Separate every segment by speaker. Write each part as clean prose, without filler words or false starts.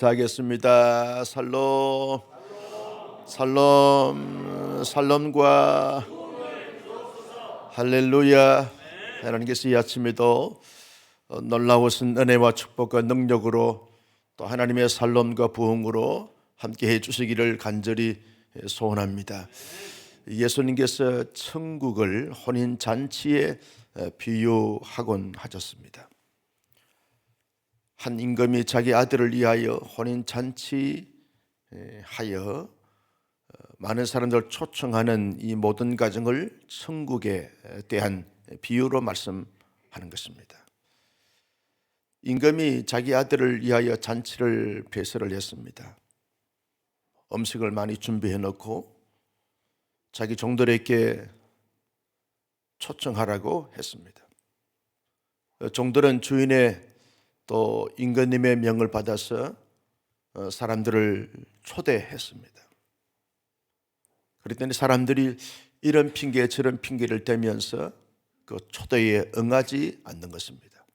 Speaker 1: 자, 하겠습니다. 살롬, 살롬, 살롬과 할렐루야. 하나님께서 이 아침에도 놀라우신 은혜와 축복과 능력으로 또 하나님의 살롬과 부흥으로 함께 해주시기를 간절히 소원합니다. 예수님께서 천국을 혼인잔치에 비유하곤 하셨습니다. 한 임금이 자기 아들을 위하여 혼인잔치 하여 많은 사람들을 초청하는 이 모든 과정을 천국에 대한 비유로 말씀하는 것입니다. 임금이 자기 아들을 위하여 잔치를 배설을 했습니다. 음식을 많이 준비해 놓고 자기 종들에게 초청하라고 했습니다. 종들은 주인의 또 임금님의 명을 받아서 사람들을 초대했습니다. 그랬더니 사람들이 이런 핑계 저런 핑계를 대면서 그 초대에 응하지 않는 것입니다.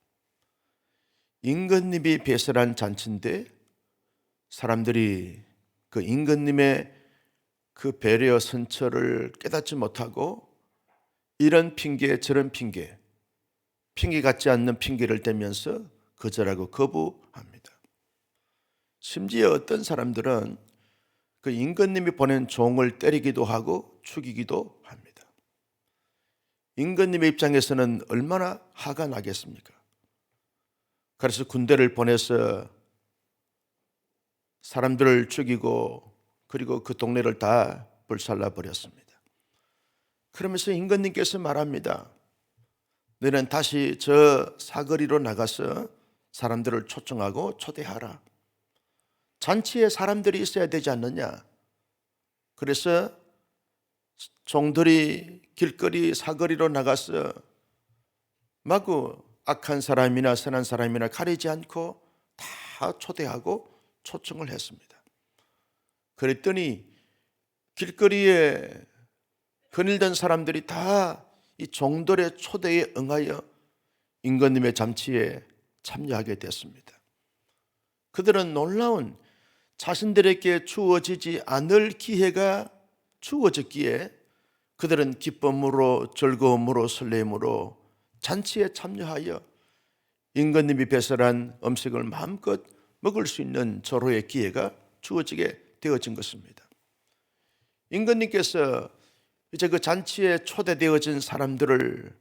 Speaker 1: 임금님이 배설한 잔치인데 사람들이 그 임금님의 그 배려 선처를 깨닫지 못하고 이런 핑계 저런 핑계 같지 않는 핑계를 대면서 거절하고 거부합니다. 심지어 어떤 사람들은 그 임금님이 보낸 종을 때리기도 하고 죽이기도 합니다. 임금님의 입장에서는 얼마나 화가 나겠습니까? 그래서 군대를 보내서 사람들을 죽이고 그리고 그 동네를 다 불살라 버렸습니다. 그러면서 임금님께서 말합니다. 너는 다시 저 사거리로 나가서 사람들을 초청하고 초대하라. 잔치에 사람들이 있어야 되지 않느냐. 그래서 종들이 길거리 사거리로 나가서 마구 악한 사람이나 선한 사람이나 가리지 않고 다 초대하고 초청을 했습니다. 그랬더니 길거리에 거닐던 사람들이 다 이 종들의 초대에 응하여 임금님의 잔치에 참여하게 됐습니다. 그들은 놀라운 자신들에게 주어지지 않을 기회가 주어졌기에 그들은 기쁨으로 즐거움으로 설렘으로 잔치에 참여하여 임금님이 배설한 음식을 마음껏 먹을 수 있는 절호의 기회가 주어지게 되어진 것입니다. 임금님께서 이제 그 잔치에 초대되어진 사람들을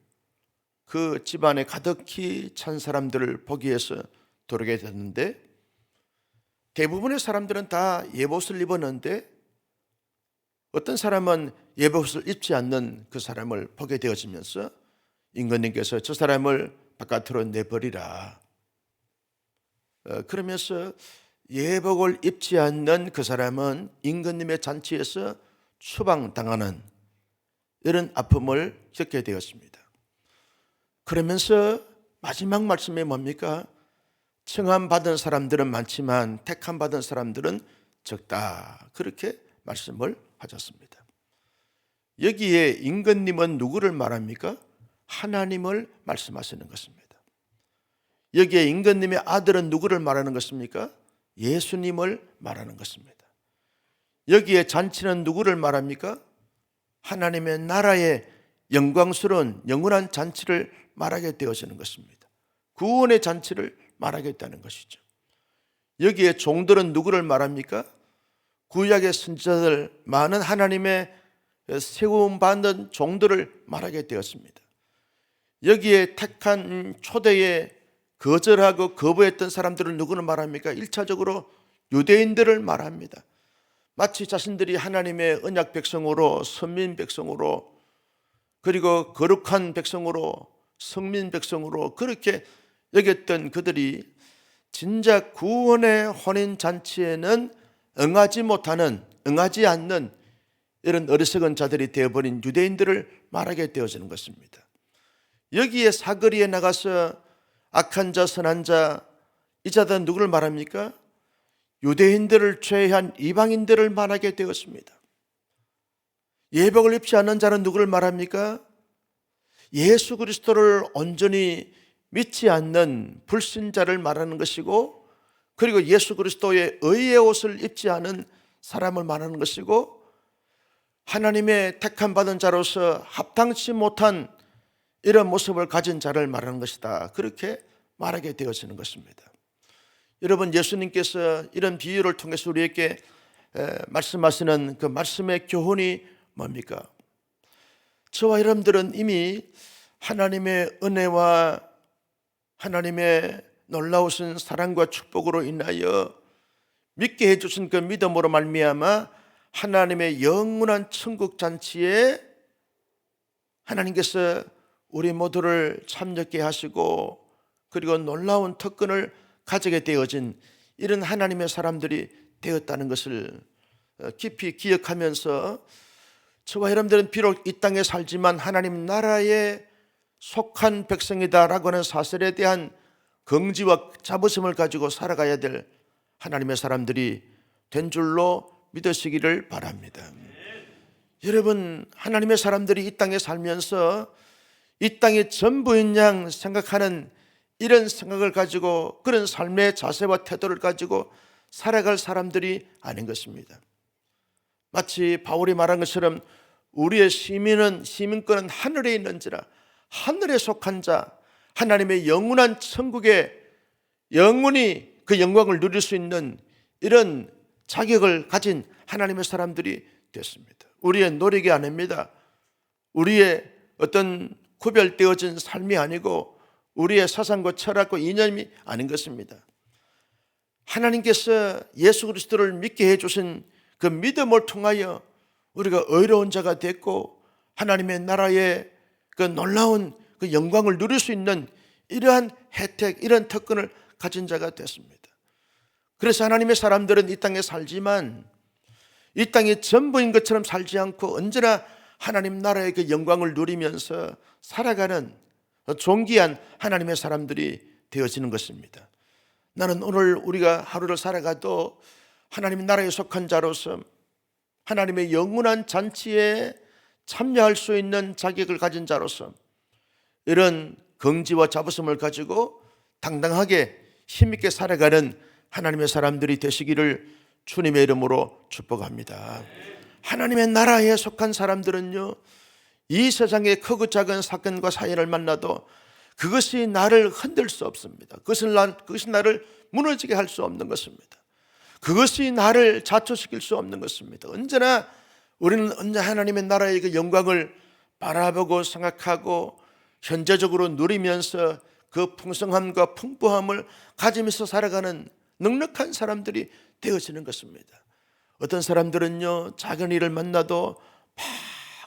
Speaker 1: 그 집안에 가득히 찬 사람들을 보기 위해서 들어오게 됐는데 대부분의 사람들은 다 예복을 입었는데 어떤 사람은 예복을 입지 않는 그 사람을 보게 되어지면서 임금님께서 저 사람을 바깥으로 내버리라. 그러면서 예복을 입지 않는 그 사람은 임금님의 잔치에서 추방당하는 이런 아픔을 겪게 되었습니다. 그러면서 마지막 말씀이 뭡니까? 청함받은 사람들은 많지만 택함받은 사람들은 적다. 그렇게 말씀을 하셨습니다. 여기에 임금님은 누구를 말합니까? 하나님을 말씀하시는 것입니다. 여기에 임금님의 아들은 누구를 말하는 것입니까? 예수님을 말하는 것입니다. 여기에 잔치는 누구를 말합니까? 하나님의 나라의 영광스러운 영원한 잔치를 말하게 되어지는 것입니다. 구원의 잔치를 말하겠다는 것이죠. 여기에 종들은 누구를 말합니까? 구약의 선지자들 많은 하나님의 세움받는 종들을 말하게 되었습니다. 여기에 택한 초대에 거절하고 거부했던 사람들은 누구를 말합니까? 1차적으로 유대인들을 말합니다. 마치 자신들이 하나님의 언약 백성으로 선민 백성으로 그리고 거룩한 백성으로 성민 백성으로 그렇게 여겼던 그들이 진짜 구원의 혼인잔치에는 응하지 않는 이런 어리석은 자들이 되어버린 유대인들을 말하게 되어지는 것입니다. 여기에 사거리에 나가서 악한 자 선한 자 이 자들은 누구를 말합니까? 유대인들을 제외한 이방인들을 말하게 되었습니다. 예복을 입지 않는 자는 누구를 말합니까? 예수 그리스도를 온전히 믿지 않는 불신자를 말하는 것이고 그리고 예수 그리스도의 의의 옷을 입지 않은 사람을 말하는 것이고, 하나님의 택함 받은 자로서 합당치 못한 이런 모습을 가진 자를 말하는 것이다. 그렇게 말하게 되어지는 것입니다. 여러분, 예수님께서 이런 비유를 통해서 우리에게 말씀하시는 그 말씀의 교훈이 뭡니까? 저와 여러분들은 이미 하나님의 은혜와 하나님의 놀라우신 사랑과 축복으로 인하여 믿게 해주신 그 믿음으로 말미암아 하나님의 영원한 천국 잔치에 하나님께서 우리 모두를 참여케 하시고, 그리고 놀라운 특권을 가지게 되어진 이런 하나님의 사람들이 되었다는 것을 깊이 기억하면서, 저와 여러분들은 비록 이 땅에 살지만 하나님 나라에 속한 백성이다라고 하는 사실에 대한 긍지와 자부심을 가지고 살아가야 될 하나님의 사람들이 된 줄로 믿으시기를 바랍니다. 여러분, 하나님의 사람들이 이 땅에 살면서 이 땅의 전부인 양 생각하는 이런 생각을 가지고, 그런 삶의 자세와 태도를 가지고 살아갈 사람들이 아닌 것입니다. 마치 바울이 말한 것처럼 우리의 시민권은 하늘에 있는지라, 하늘에 속한 자, 하나님의 영원한 천국에 영원히 그 영광을 누릴 수 있는 이런 자격을 가진 하나님의 사람들이 됐습니다. 우리의 노력이 아닙니다. 우리의 어떤 구별되어진 삶이 아니고 우리의 사상과 철학과 이념이 아닌 것입니다. 하나님께서 예수 그리스도를 믿게 해주신 그 믿음을 통하여 우리가 의로운 자가 됐고, 하나님의 나라의 그 놀라운 그 영광을 누릴 수 있는 이러한 혜택, 이런 특권을 가진 자가 됐습니다. 그래서 하나님의 사람들은 이 땅에 살지만 이 땅의 전부인 것처럼 살지 않고 언제나 하나님 나라의 그 영광을 누리면서 살아가는 존귀한 하나님의 사람들이 되어지는 것입니다. 나는 오늘 우리가 하루를 살아가도 하나님 나라에 속한 자로서 하나님의 영원한 잔치에 참여할 수 있는 자격을 가진 자로서 이런 긍지와 자부심을 가지고 당당하게 힘있게 살아가는 하나님의 사람들이 되시기를 주님의 이름으로 축복합니다. 하나님의 나라에 속한 사람들은요, 이 세상의 크고 작은 사건과 사연을 만나도 그것이 나를 흔들 수 없습니다. 그것이 나를 무너지게 할 수 없는 것입니다. 그것이 나를 자초시킬 수 없는 것입니다. 언제나 우리는 하나님의 나라의 그 영광을 바라보고 생각하고 현재적으로 누리면서 그 풍성함과 풍부함을 가지면서 살아가는 넉넉한 사람들이 되어지는 것입니다. 어떤 사람들은요, 작은 일을 만나도 막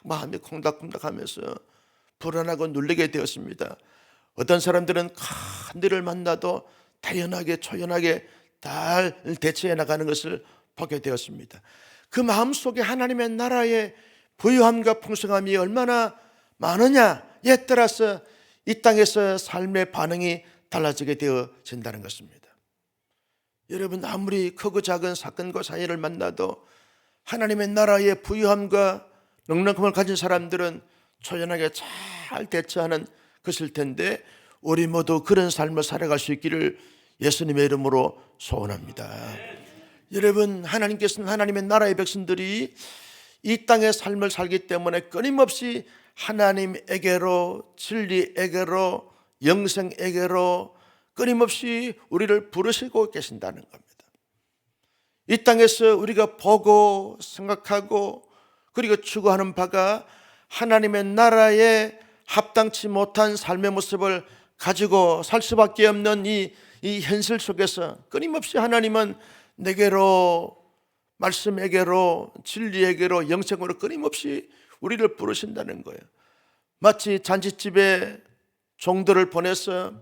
Speaker 1: 마음이 콩닥콩닥하면서 불안하고 눌리게 되었습니다. 어떤 사람들은 큰 일을 만나도 대연하게 초연하게 잘 대처해 나가는 것을 보게 되었습니다. 그 마음속에 하나님의 나라의 부유함과 풍성함이 얼마나 많으냐에 따라서 이 땅에서 삶의 반응이 달라지게 되어진다는 것입니다. 여러분, 아무리 크고 작은 사건과 사연을 만나도 하나님의 나라의 부유함과 넉넉함을 가진 사람들은 초연하게 잘 대처하는 것일 텐데, 우리 모두 그런 삶을 살아갈 수 있기를 예수님의 이름으로 소원합니다. 여러분, 하나님께서는 하나님의 나라의 백성들이 이 땅의 삶을 살기 때문에 끊임없이 하나님에게로, 진리에게로, 영생에게로 끊임없이 우리를 부르시고 계신다는 겁니다. 이 땅에서 우리가 보고 생각하고 그리고 추구하는 바가 하나님의 나라에 합당치 못한 삶의 모습을 가지고 살 수밖에 없는 이 현실 속에서 끊임없이 하나님은 내게로, 말씀에게로, 진리에게로, 영생으로 끊임없이 우리를 부르신다는 거예요. 마치 잔치집에 종들을 보내서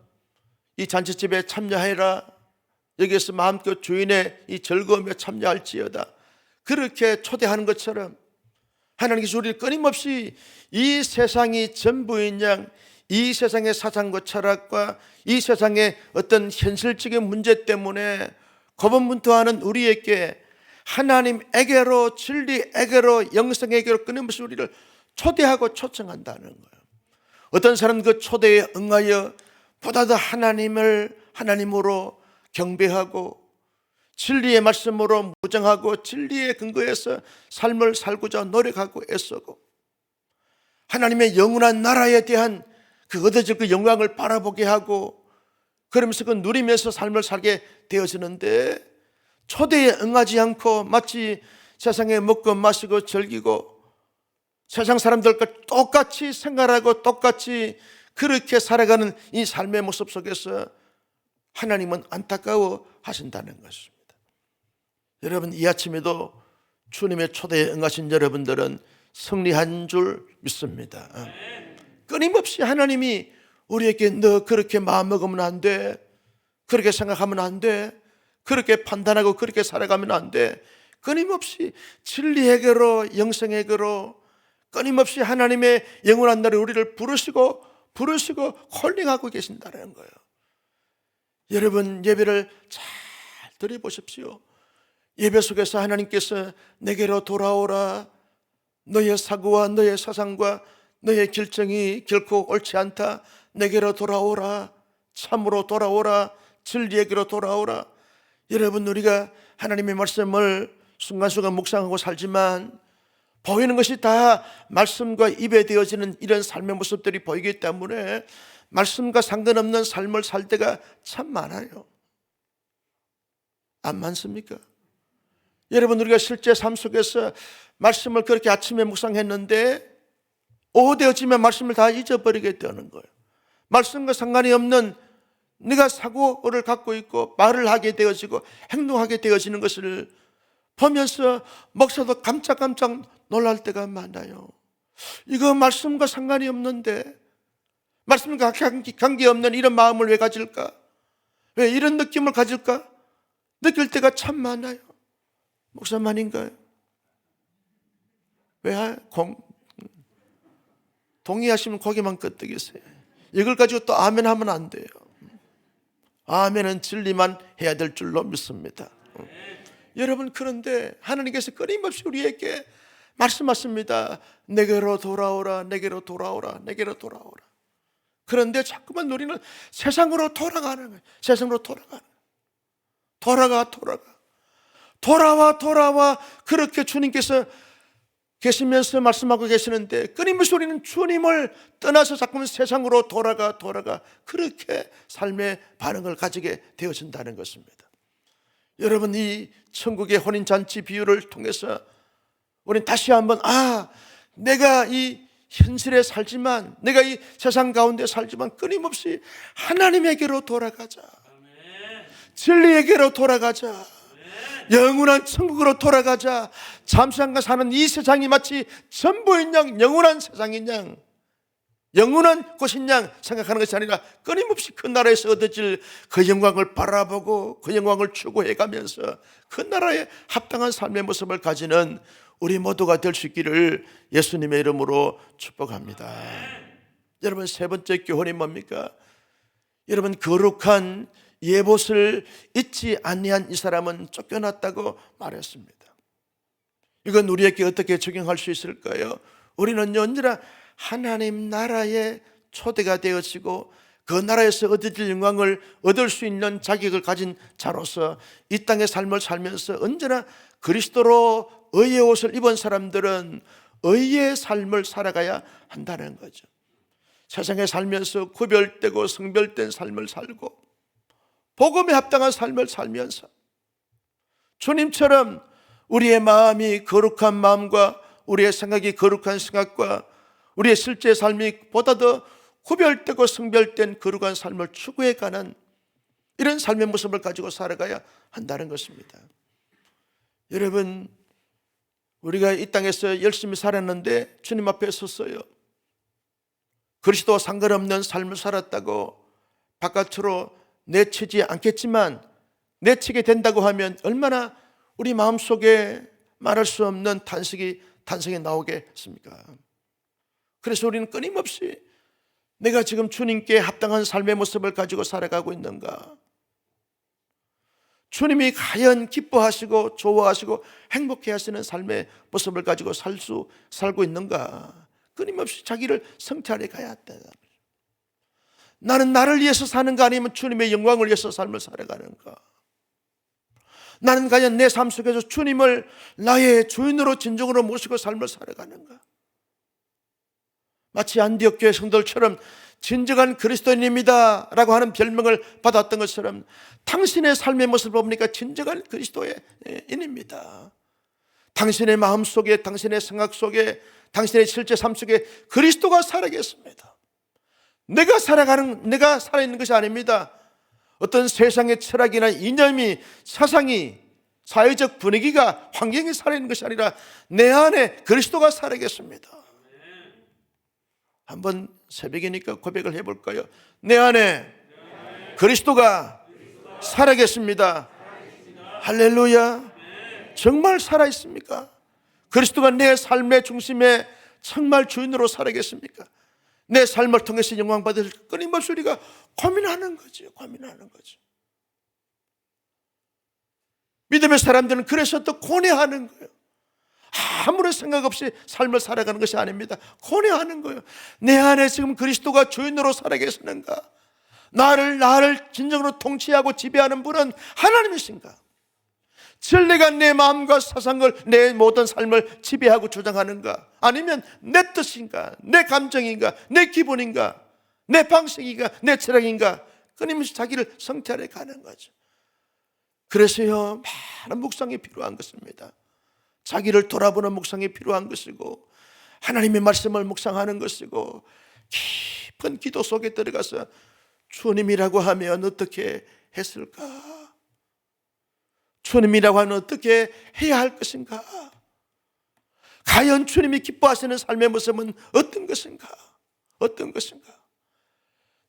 Speaker 1: 이 잔치집에 참여해라, 여기에서 마음껏 주인의 이 즐거움에 참여할지어다, 그렇게 초대하는 것처럼 하나님께서 우리를 끊임없이 이 세상이 전부인 양, 이 세상의 사상과 철학과 이 세상의 어떤 현실적인 문제 때문에 고분분투하는 우리에게 하나님에게로, 진리에게로, 영생에게로 끊임없이 우리를 초대하고 초청한다는 거예요. 어떤 사람은 그 초대에 응하여 보다 더 하나님을 하나님으로 경배하고 진리의 말씀으로 무장하고 진리의 근거에서 삶을 살고자 노력하고 애쓰고 하나님의 영원한 나라에 대한 그 얻어질 그 영광을 바라보게 하고 그러면서 그 누리면서 삶을 살게 되어지는데 초대에 응하지 않고 마치 세상에 먹고 마시고 즐기고 세상 사람들과 똑같이 생활하고 똑같이 그렇게 살아가는 이 삶의 모습 속에서 하나님은 안타까워 하신다는 것입니다. 여러분, 이 아침에도 주님의 초대에 응하신 여러분들은 승리한 줄 믿습니다. 끊임없이 하나님이 우리에게 너 그렇게 마음먹으면 안 돼, 그렇게 생각하면 안 돼, 그렇게 판단하고 그렇게 살아가면 안 돼, 끊임없이 진리의 길로 영생의 길로 끊임없이 하나님의 영원한 날에 우리를 부르시고 콜링하고 계신다는 거예요. 여러분, 예배를 잘 드려보십시오. 예배 속에서 하나님께서 내게로 돌아오라, 너의 사고와 너의 사상과 너의 결정이 결코 옳지 않다, 내게로 돌아오라, 참으로 돌아오라, 진리에게로 돌아오라. 여러분, 우리가 하나님의 말씀을 순간순간 묵상하고 살지만 보이는 것이 다 말씀과 입에 되어지는 이런 삶의 모습들이 보이기 때문에 말씀과 상관없는 삶을 살 때가 참 많아요. 안 많습니까? 여러분, 우리가 실제 삶 속에서 말씀을 그렇게 아침에 묵상했는데 오후 되어지면 말씀을 다 잊어버리게 되는 거예요. 말씀과 상관이 없는 네가 사고를 갖고 있고 말을 하게 되어지고 행동하게 되어지는 것을 보면서 목사도 깜짝깜짝 놀랄 때가 많아요. 이거 말씀과 상관이 없는데, 말씀과 관계없는 이런 마음을 왜 가질까? 왜 이런 느낌을 가질까? 느낄 때가 참 많아요. 목사만인가요? 왜 동의하시면 고개만 끄덕이세요. 이걸 가지고 또 아멘 하면 안 돼요. 아멘은 진리만 해야 될 줄로 믿습니다. 여러분, 그런데 하나님께서 끊임없이 우리에게 말씀하십니다. 내게로 돌아오라, 내게로 돌아오라, 내게로 돌아오라. 그런데 자꾸만 우리는 세상으로 돌아가는 거예요. 세상으로 돌아와 그렇게 주님께서 계시면서 말씀하고 계시는데 끊임없이 우리는 주님을 떠나서 자꾸만 세상으로 돌아가 그렇게 삶의 반응을 가지게 되어진다는 것입니다. 여러분, 이 천국의 혼인잔치 비유를 통해서 우리는 다시 한번 내가 이 현실에 살지만, 내가 이 세상 가운데 살지만 끊임없이 하나님에게로 돌아가자, 진리에게로 돌아가자, 영원한 천국으로 돌아가자. 잠시간간 사는 이 세상이 마치 전부인 양, 영원한 세상인 양, 영원한 곳인 양 생각하는 것이 아니라 끊임없이 그 나라에서 얻어질 그 영광을 바라보고 그 영광을 추구해 가면서 그 나라에 합당한 삶의 모습을 가지는 우리 모두가 될 수 있기를 예수님의 이름으로 축복합니다. 여러분, 세 번째 교훈이 뭡니까? 여러분, 거룩한 예봇을 잊지 아니한 이 사람은 쫓겨났다고 말했습니다. 이건 우리에게 어떻게 적용할 수 있을까요? 우리는 언제나 하나님 나라의 초대가 되어지고 그 나라에서 얻어질 영광을 얻을 수 있는 자격을 가진 자로서 이 땅의 삶을 살면서 언제나 그리스도로 의의 옷을 입은 사람들은 의의 삶을 살아가야 한다는 거죠. 세상에 살면서 구별되고 성별된 삶을 살고 복음에 합당한 삶을 살면서 주님처럼 우리의 마음이 거룩한 마음과 우리의 생각이 거룩한 생각과 우리의 실제 삶이 보다 더 구별되고 성별된 거룩한 삶을 추구해가는 이런 삶의 모습을 가지고 살아가야 한다는 것입니다. 여러분, 우리가 이 땅에서 열심히 살았는데 주님 앞에 섰어요. 그리스도와 상관없는 삶을 살았다고 바깥으로 내치지 않겠지만 내치게 된다고 하면 얼마나 우리 마음속에 말할 수 없는 탄식이 나오겠습니까? 그래서 우리는 끊임없이 내가 지금 주님께 합당한 삶의 모습을 가지고 살아가고 있는가? 주님이 과연 기뻐하시고 좋아하시고 행복해 하시는 삶의 모습을 가지고 살고 있는가? 끊임없이 자기를 성찰해 가야 한다. 나는 나를 위해서 사는가 아니면 주님의 영광을 위해서 삶을 살아가는가? 나는 과연 내 삶 속에서 주님을 나의 주인으로 진정으로 모시고 삶을 살아가는가? 마치 안디옥 교회 성도들처럼 진정한 그리스도인입니다 라고 하는 별명을 받았던 것처럼 당신의 삶의 모습을 보니까 진정한 그리스도인입니다. 당신의 마음 속에, 당신의 생각 속에, 당신의 실제 삶 속에 그리스도가 살아계십니다. 내가 살아있는 것이 아닙니다. 어떤 세상의 철학이나 이념이, 사상이, 사회적 분위기가, 환경이 살아있는 것이 아니라 내 안에 그리스도가 살아계십니다. 한번 새벽이니까 고백을 해볼까요? 내 안에 그리스도가 살아계십니다. 할렐루야. 정말 살아있습니까? 그리스도가 내 삶의 중심에 정말 주인으로 살아계십니까? 내 삶을 통해서 영광받을 끊임없이 우리가 고민하는 거죠. 고민하는 거죠. 믿음의 사람들은 그래서 또 고뇌하는 거예요. 아무런 생각 없이 삶을 살아가는 것이 아닙니다. 고뇌하는 거예요. 내 안에 지금 그리스도가 주인으로 살아계시는가? 나를 진정으로 통치하고 지배하는 분은 하나님이신가? 진리가 내 마음과 사상을, 내 모든 삶을 지배하고 주장하는가? 아니면 내 뜻인가? 내 감정인가? 내 기분인가? 내 방식인가? 내 철학인가? 끊임없이 자기를 성찰해 가는 거죠. 그래서요, 많은 묵상이 필요한 것입니다. 자기를 돌아보는 묵상이 필요한 것이고, 하나님의 말씀을 묵상하는 것이고, 깊은 기도 속에 들어가서 주님이라고 하면 어떻게 했을까? 주님이라고 하면 어떻게 해야 할 것인가? 과연 주님이 기뻐하시는 삶의 모습은 어떤 것인가? 어떤 것인가?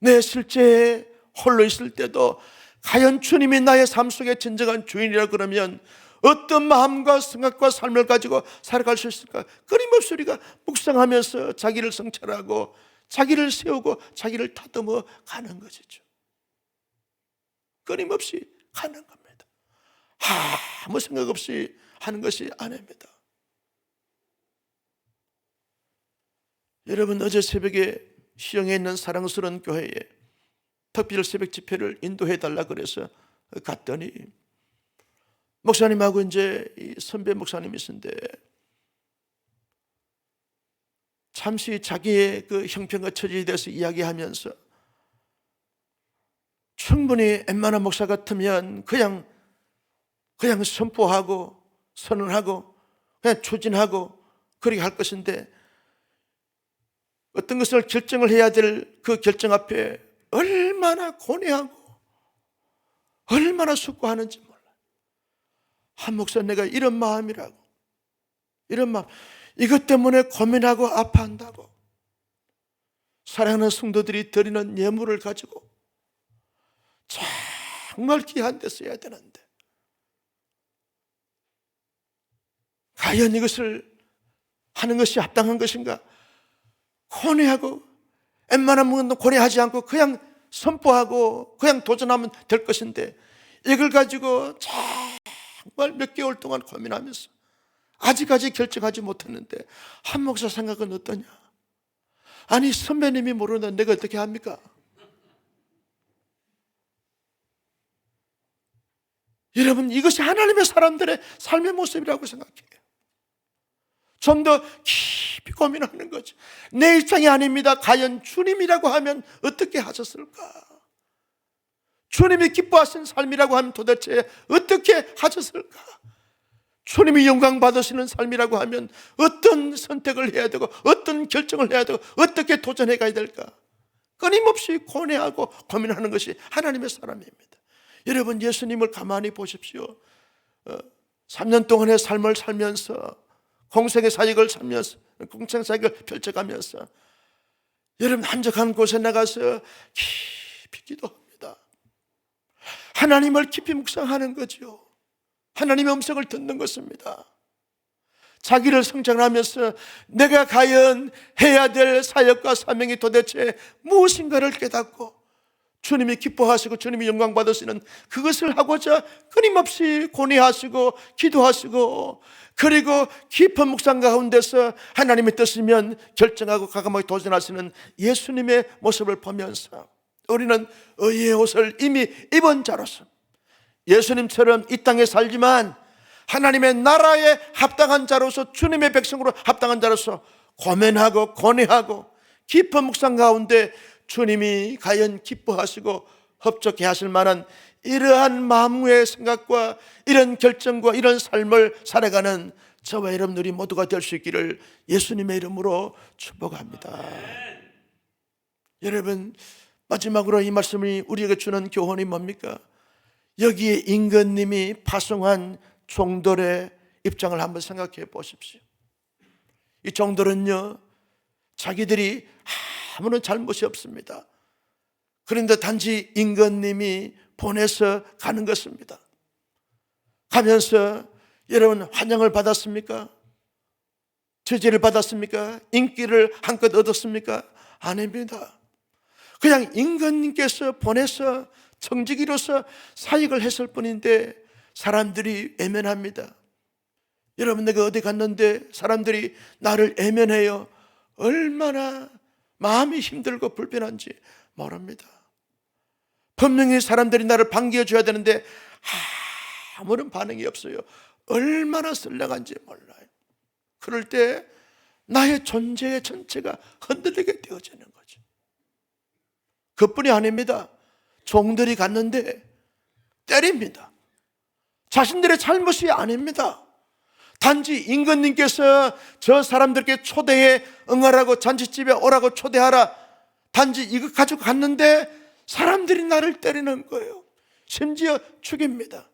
Speaker 1: 내 실제 홀로 있을 때도 과연 주님이 나의 삶 속의 진정한 주인이라 그러면 어떤 마음과 생각과 삶을 가지고 살아갈 수 있을까? 끊임없이 우리가 묵상하면서 자기를 성찰하고 자기를 세우고 자기를 다듬어 가는 것이죠. 끊임없이 가는 겁니다. 아무 생각 없이 하는 것이 아닙니다. 여러분, 어제 새벽에 시흥에 있는 사랑스러운 교회에 특별 새벽 집회를 인도해 달라 그래서 갔더니 목사님하고 이제 선배 목사님이신데 잠시 자기의 그 형편과 처지에 대해서 이야기하면서 충분히 웬만한 목사 같으면 그냥 선포하고 선언하고 그냥 추진하고 그렇게 할 것인데 어떤 것을 결정을 해야 될 그 결정 앞에 얼마나 고뇌하고 얼마나 숙고하는지 몰라요. 한 목사, 내가 이런 마음이라고, 이런 마음, 이것 때문에 고민하고 아파한다고. 사랑하는 성도들이 드리는 예물을 가지고 정말 귀한 데 써야 되는데 과연 이것을 하는 것이 합당한 것인가? 고뇌하고 웬만하면 고뇌하지 않고 그냥 선포하고 그냥 도전하면 될 것인데 이걸 가지고 정말 몇 개월 동안 고민하면서 아직까지 결정하지 못했는데 한 목사 생각은 어떠냐? 아니, 선배님이 모르는데 내가 어떻게 합니까? 여러분, 이것이 하나님의 사람들의 삶의 모습이라고 생각해요. 좀 더 깊이 고민하는 거죠. 내 입장이 아닙니다. 과연 주님이라고 하면 어떻게 하셨을까? 주님이 기뻐하시는 삶이라고 하면 도대체 어떻게 하셨을까? 주님이 영광 받으시는 삶이라고 하면 어떤 선택을 해야 되고 어떤 결정을 해야 되고 어떻게 도전해 가야 될까? 끊임없이 고뇌하고 고민하는 것이 하나님의 사람입니다. 여러분, 예수님을 가만히 보십시오. 3년 동안의 삶을 살면서 공생의 사역을 살면서 공생 사역을 펼쳐가면서 여러분, 한적한 곳에 나가서 깊이 기도합니다. 하나님을 깊이 묵상하는 거죠. 하나님의 음성을 듣는 것입니다. 자기를 성장하면서 내가 과연 해야 될 사역과 사명이 도대체 무엇인가를 깨닫고 주님이 기뻐하시고 주님이 영광 받으시는 그것을 하고자 끊임없이 고뇌하시고 기도하시고 그리고 깊은 묵상 가운데서 하나님의 뜻이면 결정하고 과감하게 도전하시는 예수님의 모습을 보면서 우리는 의의 옷을 이미 입은 자로서 예수님처럼 이 땅에 살지만 하나님의 나라에 합당한 자로서, 주님의 백성으로 합당한 자로서 고면하고 고뇌하고 깊은 묵상 가운데 주님이 과연 기뻐하시고 협조케 하실 만한 이러한 마음의 생각과 이런 결정과 이런 삶을 살아가는 저와 여러분들이 모두가 될 수 있기를 예수님의 이름으로 축복합니다. 여러분, 마지막으로 이 말씀이 우리에게 주는 교훈이 뭡니까? 여기에 임금님이 파송한 종들의 입장을 한번 생각해 보십시오. 이 종들은요, 자기들이 아무런 잘못이 없습니다. 그런데 단지 임금님이 보내서 가는 것입니다. 가면서 여러분 환영을 받았습니까? 제재를 받았습니까? 인기를 한껏 얻었습니까? 아닙니다. 그냥 임금님께서 보내서 청지기로서 사역을 했을 뿐인데 사람들이 외면합니다. 여러분, 내가 어디 갔는데 사람들이 나를 외면해요. 얼마나 마음이 힘들고 불편한지 모릅니다. 분명히 사람들이 나를 반겨줘야 되는데 아무런 반응이 없어요. 얼마나 썰렁한지 몰라요. 그럴 때 나의 존재 전체가 흔들리게 되어지는 거죠. 그뿐이 아닙니다. 종들이 갔는데 때립니다. 자신들의 잘못이 아닙니다. 단지 임금님께서 저 사람들께 초대해 응하라고, 잔치집에 오라고 초대하라, 단지 이거 가지고 갔는데 사람들이 나를 때리는 거예요. 심지어 죽입니다.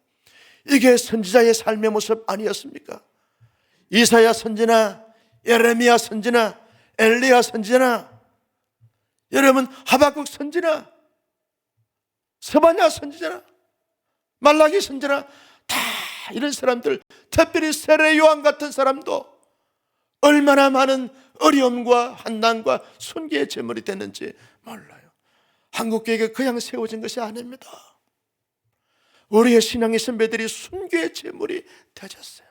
Speaker 1: 이게 선지자의 삶의 모습 아니었습니까? 이사야 선지나 예레미야 선지나 엘리야 선지나 여러분 하박국 선지나 스바냐 선지자나 말라기 선지나 다 이런 사람들, 특별히 세례 요한 같은 사람도 얼마나 많은 어려움과 환난과 순교의 제물이 됐는지 몰라요. 한국교회가 그냥 세워진 것이 아닙니다. 우리의 신앙의 선배들이 순교의 제물이 되셨어요.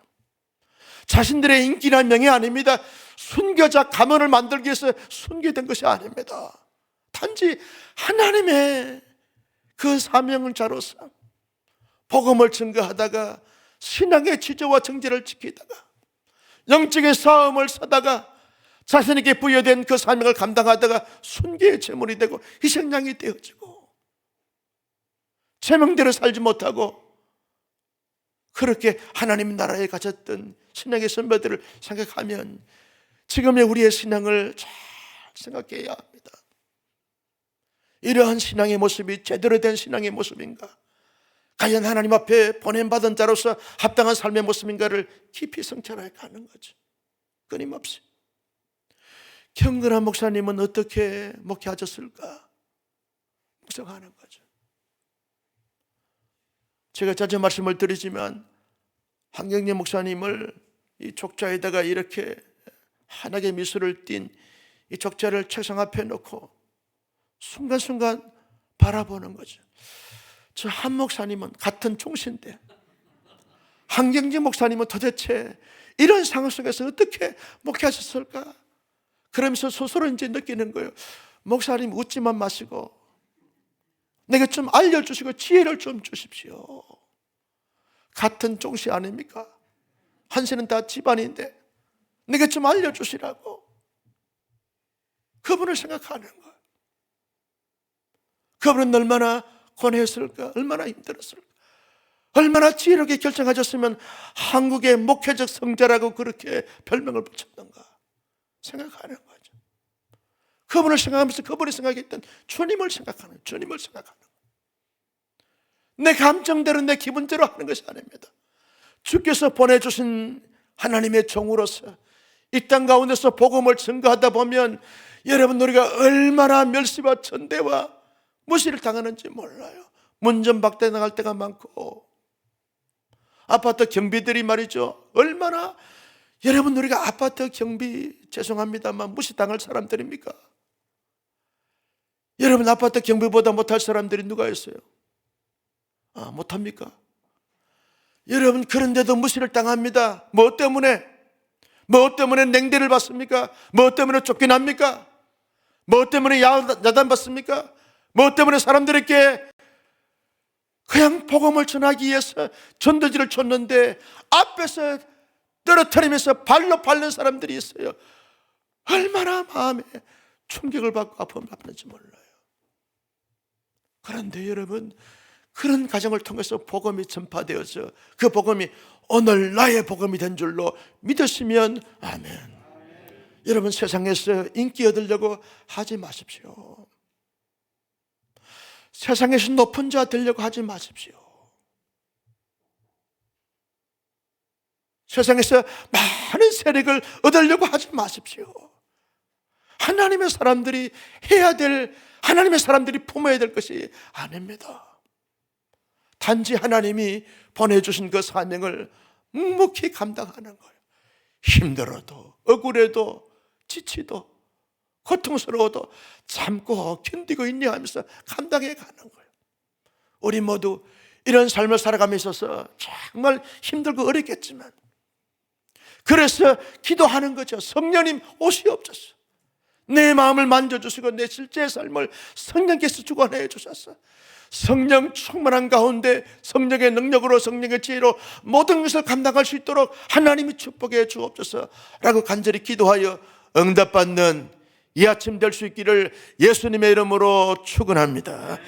Speaker 1: 자신들의 인기나 명예 아닙니다. 순교자 가문을 만들기 위해서 순교된 것이 아닙니다. 단지 하나님의 그 사명을 자로서 복음을 증거하다가 신앙의 지조와 정제를 지키다가 영적인 싸움을 서다가 자신에게 부여된 그 사명을 감당하다가 순교의 제물이 되고 희생양이 되어지고 제명대로 살지 못하고 그렇게 하나님 나라에 갇혔던 신앙의 선배들을 생각하면 지금의 우리의 신앙을 잘 생각해야 합니다. 이러한 신앙의 모습이 제대로 된 신앙의 모습인가? 과연 하나님 앞에 보냄받은 자로서 합당한 삶의 모습인가를 깊이 성찰해 가는 거죠. 끊임없이. 경건한 목사님은 어떻게 목회하셨을까? 묵상하는 거죠. 제가 자주 말씀을 드리지만 한경재 목사님을 이 족자에다가 이렇게 환하게 미소를 띤 이 족자를 책상 앞에 놓고 순간순간 바라보는 거죠. 저 한 목사님은 같은 총신데 한경재 목사님은 도대체 이런 상황 속에서 어떻게 목회하셨을까? 그러면서 스스로 이제 느끼는 거예요. 목사님 웃지만 마시고 내가 좀 알려주시고 지혜를 좀 주십시오. 같은 종씨 아닙니까? 한시는 다 집안인데 내가 좀 알려주시라고. 그분을 생각하는 거예요. 그분은 얼마나 고뇌했을까? 얼마나 힘들었을까? 얼마나 지혜롭게 결정하셨으면 한국의 목회적 성자라고 그렇게 별명을 붙였던가 생각하는 거죠. 그분을 생각하면서 그분이 생각했던 주님을 생각하는 거예요. 주님을 생각하는 거예요. 내 감정대로 내 기분대로 하는 것이 아닙니다. 주께서 보내주신 하나님의 종으로서 이 땅 가운데서 복음을 증거하다 보면 여러분 우리가 얼마나 멸시와 천대와 무시를 당하는지 몰라요. 문전박대 나갈 때가 많고 아파트 경비들이 말이죠, 얼마나 여러분 우리가 아파트 경비 죄송합니다만 무시당할 사람들입니까? 여러분 아파트 경비보다 못할 사람들이 누가 있어요? 못합니까? 여러분 그런데도 무시를 당합니다. 뭐 때문에? 뭐 때문에 냉대를 받습니까? 뭐 때문에 쫓겨납니까? 뭐 때문에 야단 받습니까? 뭐 때문에 사람들에게 그냥 복음을 전하기 위해서 전도지를 줬는데 앞에서 떨어뜨리면서 발로 밟는 사람들이 있어요. 얼마나 마음에 충격을 받고 아픔을 받는지 몰라요. 그런데 여러분, 그런 과정을 통해서 복음이 전파되어서 그 복음이 오늘 나의 복음이 된 줄로 믿으시면 아멘. 여러분, 세상에서 인기 얻으려고 하지 마십시오. 세상에서 높은 자 되려고 하지 마십시오. 세상에서 많은 세력을 얻으려고 하지 마십시오. 하나님의 사람들이 해야 될, 하나님의 사람들이 품어야 될 것이 아닙니다. 단지 하나님이 보내주신 그 사명을 묵묵히 감당하는 거예요. 힘들어도, 억울해도, 지치도, 고통스러워도 참고 견디고 있냐 하면서 감당해 가는 거예요. 우리 모두 이런 삶을 살아가며 있어서 정말 힘들고 어렵겠지만, 그래서 기도하는 거죠. 성령님 오시옵소서. 내 마음을 만져주시고 내 실제 삶을 성령께서 주관해 주셔서 성령 충만한 가운데 성령의 능력으로, 성령의 지혜로 모든 것을 감당할 수 있도록 하나님이 축복해 주옵소서 라고 간절히 기도하여 응답받는 이 아침 될 수 있기를 예수님의 이름으로 축원합니다.